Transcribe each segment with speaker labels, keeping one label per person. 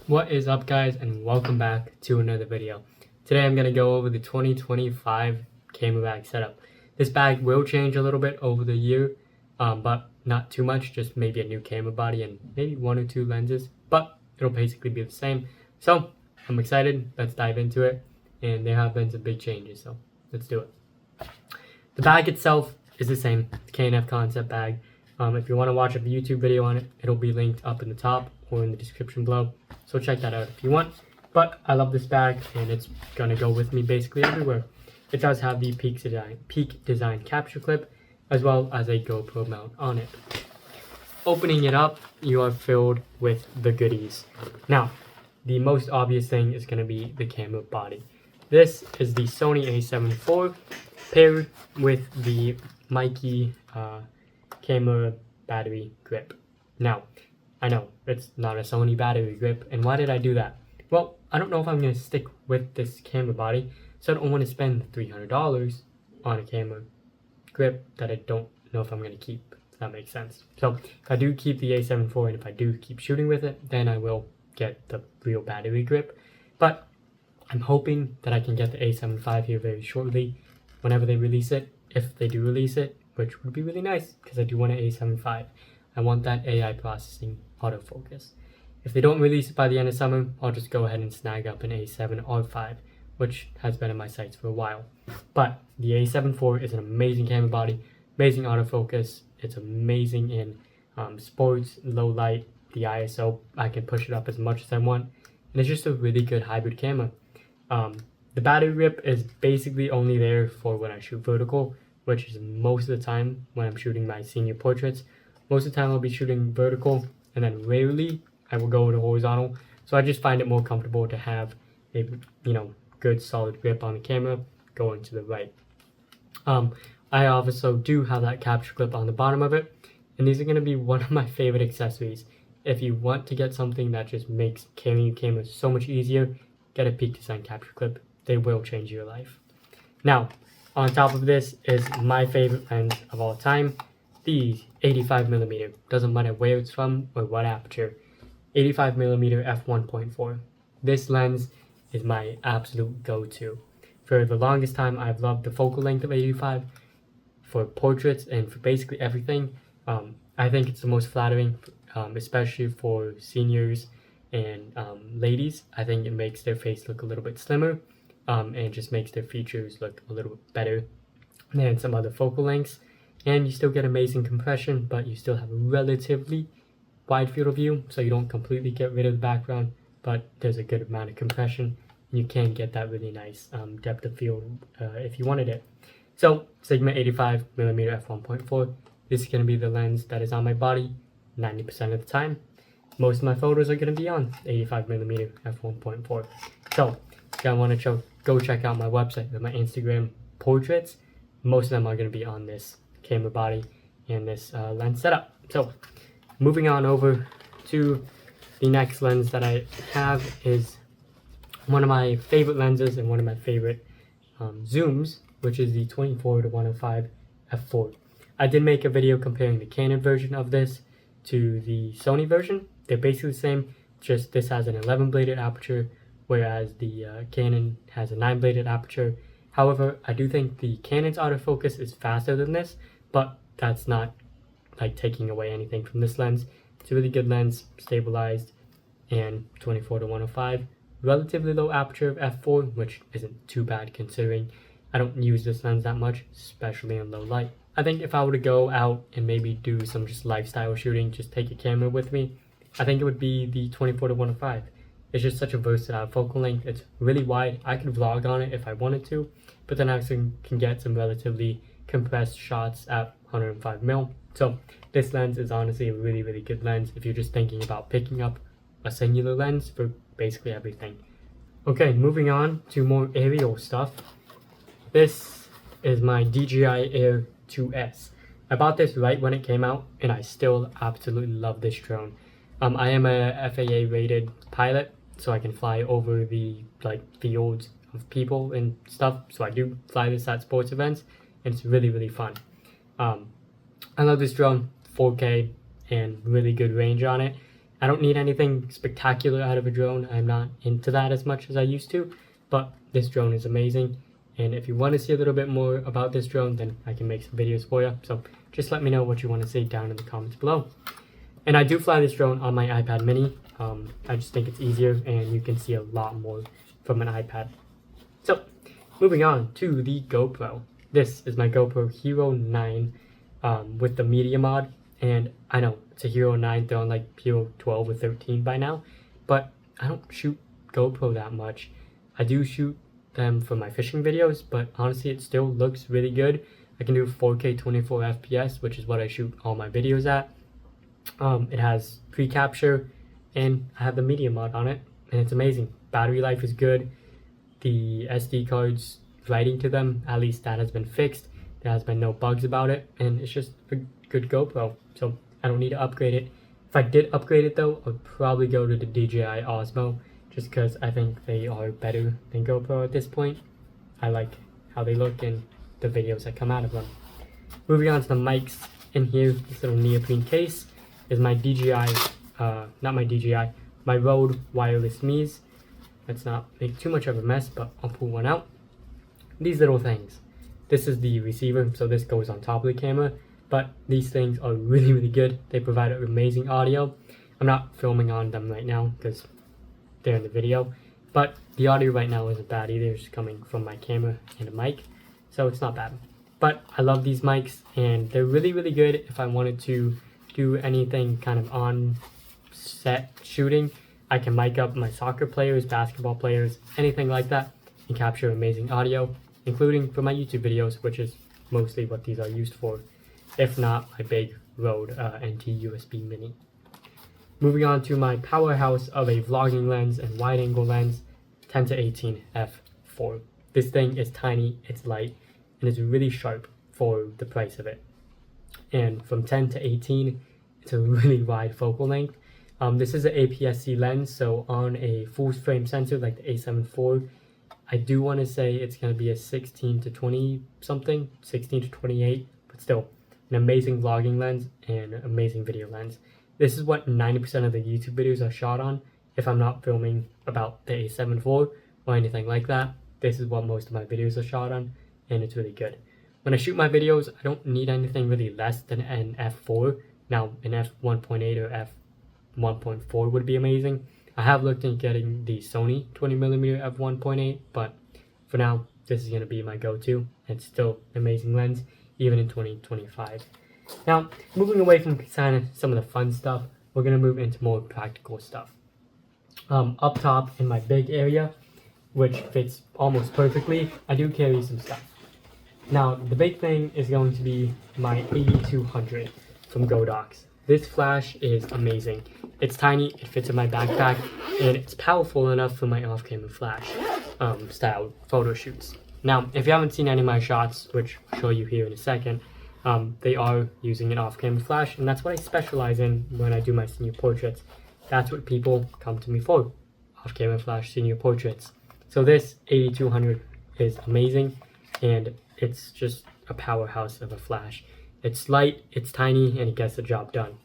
Speaker 1: What is up, guys, and welcome back to another video. Today I'm going to go over the 2025 camera bag setup. This bag will change a little bit over the year, but not too much, just maybe a new camera body and maybe one or two lenses, but it'll basically be the same. So I'm excited, let's dive into it, and there have been some big changes, so let's do it. The bag itself is the same, it's K&F concept bag. If you want to watch a YouTube video on it, it'll be linked up in the top or in the description below, so check that out if you want. But I love this bag and it's gonna go with me basically everywhere. It does have the Peak Design capture clip as well as a GoPro mount on it. Opening it up, you are filled with the goodies. Now, the most obvious thing is gonna be the camera body. This is the Sony A7IV paired with the Mikey camera battery grip. Now, I know it's not a Sony battery grip, and why did I do that? Well, I don't know if I'm going to stick with this camera body, so I don't want to spend $300 on a camera grip that I don't know if I'm going to keep, if that makes sense. So if I do keep the A7IV and if I do keep shooting with it, then I will get the real battery grip. But I'm hoping that I can get the A7V here very shortly whenever they release it, if they do release it, which would be really nice because I do want an A7V. I want that AI processing autofocus. If they don't release it by the end of summer, I'll just go ahead and snag up an A7R5, which has been in my sights for a while. But the A7IV is an amazing camera body, amazing autofocus. It's amazing in sports, low light, the ISO. I can push it up as much as I want, and it's just a really good hybrid camera. The battery grip is basically only there for when I shoot vertical, which is most of the time when I'm shooting my senior portraits. Most of the time I'll be shooting vertical, and then rarely I will go to horizontal. So I just find it more comfortable to have a good solid grip on the camera going to the right. I also do have that capture clip on the bottom of it, and these are going to be one of my favorite accessories. If you want to get something that just makes carrying your camera so much easier, get a Peak Design capture clip. They will change your life. Now, on top of this is my favorite lens of all time, the 85mm. Doesn't matter where it's from or what aperture. 85mm f1.4. This lens is my absolute go-to. For the longest time, I've loved the focal length of 85 for portraits and for basically everything. I think it's the most flattering, especially for seniors and ladies. I think it makes their face look a little bit slimmer. And just makes their features look a little bit better than some other focal lengths. And you still get amazing compression, but you still have a relatively wide field of view, so you don't completely get rid of the background, but there's a good amount of compression, and you can get that really nice depth of field if you wanted it. So Sigma 85mm f1.4, this is going to be the lens that is on my body 90% of the time. Most of my photos are going to be on 85mm f1.4. So if you want to go check out my website with my Instagram portraits. Most of them are going to be on this camera body and this lens setup. So moving on over to the next lens that I have is one of my favorite lenses and one of my favorite zooms, which is the 24-105 f4. I did make a video comparing the Canon version of this to the Sony version. They're basically the same, just this has an 11-bladed aperture, whereas the Canon has a 9-bladed aperture. However, I do think the Canon's autofocus is faster than this, but that's not like taking away anything from this lens. It's a really good lens, stabilized, and 24-105. Relatively low aperture of f4, which isn't too bad considering I don't use this lens that much, especially in low light. I think if I were to go out and maybe do some just lifestyle shooting, just take a camera with me, I think it would be the 24-105. It's just such a versatile focal length. It's really wide. I could vlog on it if I wanted to, but then I can get some relatively compressed shots at 105mm. So this lens is honestly a really, really good lens if you're just thinking about picking up a singular lens for basically everything. Okay, moving on to more aerial stuff. This is my DJI Air 2S. I bought this right when it came out, and I still absolutely love this drone. I am a FAA rated pilot, so I can fly over the fields of people and stuff. So I do fly this at sports events, and it's really, really fun. I love this drone, 4K and really good range on it. I don't need anything spectacular out of a drone. I'm not into that as much as I used to, but this drone is amazing. And if you want to see a little bit more about this drone, then I can make some videos for you. So just let me know what you want to see down in the comments below. And I do fly this drone on my iPad mini. I just think it's easier and you can see a lot more from an iPad. So moving on to the GoPro. This is my GoPro Hero 9 with the media mod. And I know it's a Hero 9, they're on like Hero 12 or 13 by now, but I don't shoot GoPro that much. I do shoot them for my fishing videos, but honestly it still looks really good. I can do 4K 24 FPS, which is what I shoot all my videos at. It has pre-capture and I have the media mod on it, and it's amazing. Battery life is good. The SD cards, writing to them, at least that has been fixed. There has been no bugs about it, and it's just a good GoPro, so I don't need to upgrade it. If I did upgrade it though, I would probably go to the DJI Osmo, just because I think they are better than GoPro at this point. I like how they look and the videos that come out of them. Moving on to the mics. In here, this little neoprene case is my my Rode wireless Mies. Let's not make too much of a mess, but I'll pull one out. These little things. This is the receiver, so this goes on top of the camera, but these things are really good. They provide amazing audio. I'm not filming on them right now because they're in the video, but the audio right now isn't bad either. It's coming from my camera and a mic, so it's not bad. But I love these mics, and they're really good if I wanted to do anything kind of on set shooting. I can mic up my soccer players, basketball players, anything like that, and capture amazing audio, including for my YouTube videos, which is mostly what these are used for, if not my big Rode NT USB Mini. Moving on to my powerhouse of a vlogging lens and wide angle lens, 10-18 F4. This thing is tiny, it's light, and it's really sharp for the price of it. And from 10-18, it's a really wide focal length. This is an APS-C lens, so on a full frame sensor like the A7IV, I do want to say it's going to be a 16-20 something, 16-28, but still an amazing vlogging lens and an amazing video lens. This is what 90% of the YouTube videos are shot on. If I'm not filming about the A7IV or anything like that, this is what most of my videos are shot on, and it's really good. When I shoot my videos, I don't need anything really less than an F4. Now, an F1.8 or F1.4 would be amazing. I have looked into getting the Sony 20mm f1.8, but for now, this is going to be my go-to. It's still an amazing lens, even in 2025. Now, moving away from kind of some of the fun stuff, we're going to move into more practical stuff. Up top in my big area, which fits almost perfectly, I do carry some stuff. Now, the big thing is going to be my 8200 from Godox. This flash is amazing. It's tiny, it fits in my backpack, and it's powerful enough for my off-camera flash style photo shoots. Now, if you haven't seen any of my shots, which I'll show you here in a second, they are using an off-camera flash, and that's what I specialize in when I do my senior portraits. That's what people come to me for, off-camera flash senior portraits. So this 8200 is amazing, and it's just a powerhouse of a flash. It's light, it's tiny, and it gets the job done.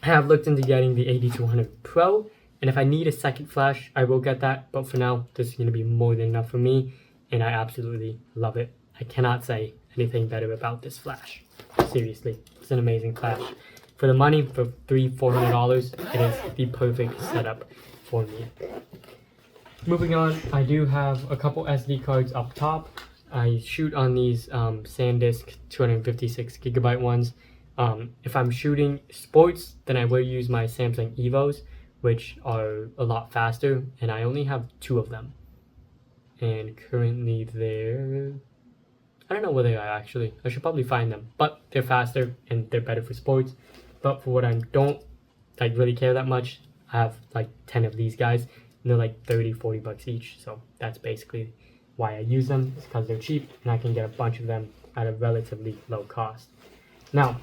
Speaker 1: I have looked into getting the 8200 Pro, and if I need a second flash, I will get that, but for now, this is going to be more than enough for me, and I absolutely love it. I cannot say anything better about this flash. Seriously, it's an amazing flash. For the money, for $300-400, it is the perfect setup for me. Moving on, I do have a couple SD cards up top. I shoot on these SanDisk 256GB ones. If I'm shooting sports, then I will use my Samsung Evos, which are a lot faster, and I only have 2 of them. And currently I don't know where they are actually. I should probably find them, but they're faster and they're better for sports. But for what I don't like really care that much, I have like 10 of these guys, and they're like $30-40 each. So that's basically why I use them, is because they're cheap and I can get a bunch of them at a relatively low cost. Now,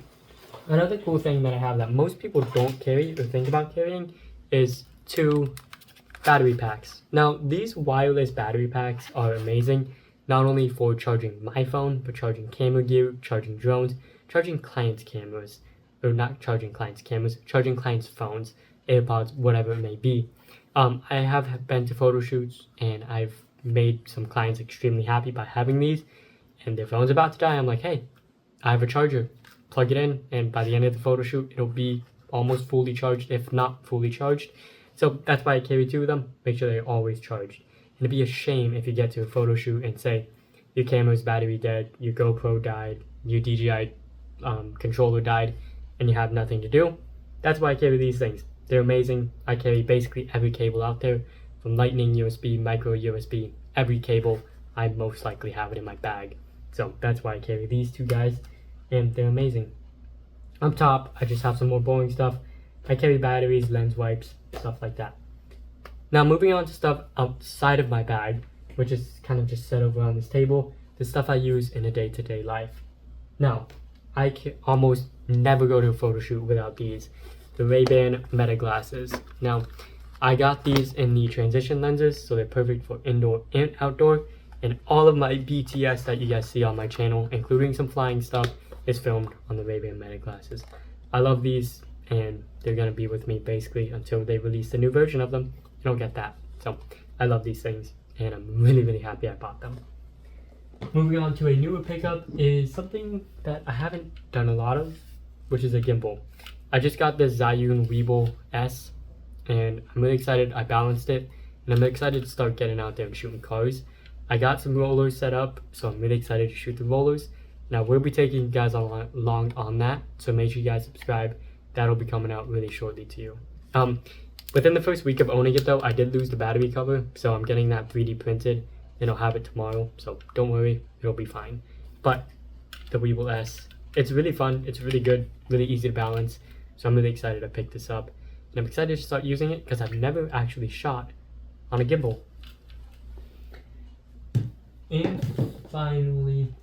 Speaker 1: another cool thing that I have that most people don't carry or think about carrying is 2 battery packs. Now, these wireless battery packs are amazing, not only for charging my phone, but charging camera gear, charging drones, charging clients' cameras. or not charging clients' cameras, charging clients' phones, AirPods, whatever it may be. I have been to photo shoots and I've made some clients extremely happy by having these, and their phone's about to die. I'm like, hey, I have a charger, plug it in, and by the end of the photo shoot, it'll be almost fully charged, if not fully charged. So that's why I carry 2 of them, make sure they're always charged. And it'd be a shame if you get to a photo shoot and say your camera's battery dead, your GoPro died, your DJI controller died, and you have nothing to do. That's why I carry these things. They're amazing. I carry basically every cable out there, from Lightning, USB, micro USB, every cable. I most likely have it in my bag. So that's why I carry these 2 guys, and they're amazing. Up top, I just have some more boring stuff. I carry batteries, lens wipes, stuff like that. Now moving on to stuff outside of my bag, which is kind of just set over on this table, the stuff I use in a day-to-day life. Now, I can almost never go to a photo shoot without these, the Ray-Ban Meta glasses. Now, I got these in the transition lenses, so they're perfect for indoor and outdoor, and all of my BTS that you guys see on my channel, including some flying stuff, is filmed on the Ray-Ban Meta glasses. I love these, and they're going to be with me basically until they release a new version of them. You don't get that. So I love these things, and I'm really happy I bought them. Moving on to a newer pickup is something that I haven't done a lot of, which is a gimbal. I just got this Zhiyun Weebill S, and I'm really excited. I balanced it, and I'm excited to start getting out there and shooting cars. I got some rollers set up, so I'm really excited to shoot the rollers. Now we'll be taking you guys along on that, so make sure you guys subscribe. That'll be coming out really shortly to you. Within the first week of owning it though, I did lose the battery cover, so I'm getting that 3D printed, and I'll have it tomorrow, so don't worry, it'll be fine. But the Weebill S, it's really fun, it's really good, really easy to balance, so I'm really excited to pick this up. And I'm excited to start using it because I've never actually shot on a gimbal. And finally,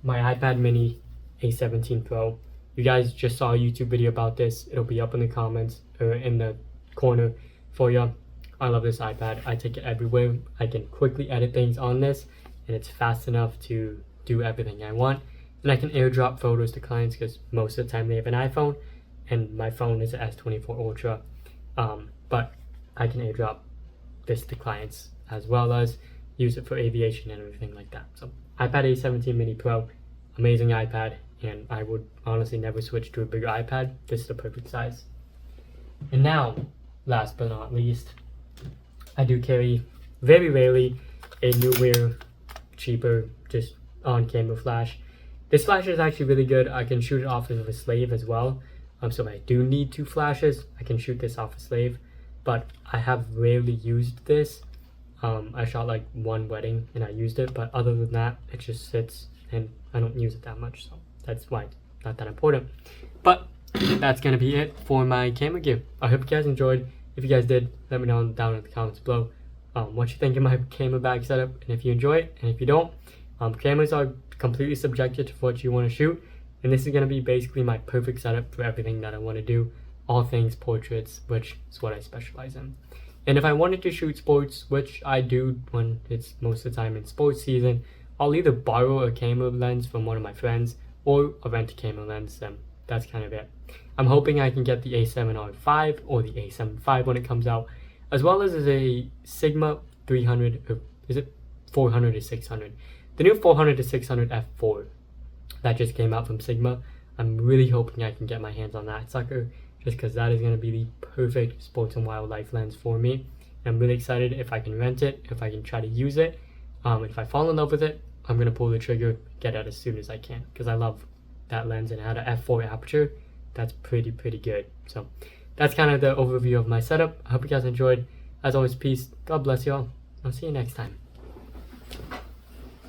Speaker 1: my iPad mini A7 Pro. You guys just saw a YouTube video about this. It'll be up in the comments or in the corner for you. I love this iPad. I take it everywhere. I can quickly edit things on this, and it's fast enough to do everything I want. And I can airdrop photos to clients because most of the time they have an iPhone, and my phone is an S24 Ultra. But I can airdrop this to clients as well as use it for aviation and everything like that. So iPad A7 Mini Pro, amazing iPad, and I would honestly never switch to a bigger iPad. This is the perfect size. And now, last but not least, I do carry very rarely a newer, cheaper, just on-camera flash. This flash is actually really good. I can shoot it off of a slave as well. So if I do need 2 flashes, I can shoot this off a slave. But I have rarely used this. I shot like 1 wedding and I used it, but other than that, it just sits and I don't use it that much. So that's why it's not that important. But that's gonna be it for my camera gear. I hope you guys enjoyed. If you guys did, let me know down in the comments below what you think of my camera bag setup, and if you enjoy it, and if you don't, cameras are completely subjective to what you want to shoot, and this is going to be basically my perfect setup for everything that I want to do, all things portraits, which is what I specialize in. And if I wanted to shoot sports, which I do when it's most of the time in sports season, I'll either borrow a camera lens from one of my friends or I'll rent a camera lens, and that's kind of it. I'm hoping I can get the A7R5 or the A7IV when it comes out, as well as a Sigma 300, or is it 400 or 600? The new 400 to 600 F4 that just came out from Sigma. I'm really hoping I can get my hands on that sucker, just because that is going to be the perfect sports and wildlife lens for me. And I'm really excited if I can rent it, if I can try to use it. If I fall in love with it, I'm going to pull the trigger, get it as soon as I can, because I love that lens, and it had an F4 aperture. That's pretty good. So that's kind of the overview of my setup. I hope you guys enjoyed. As always, peace. God bless y'all. I'll see you next time.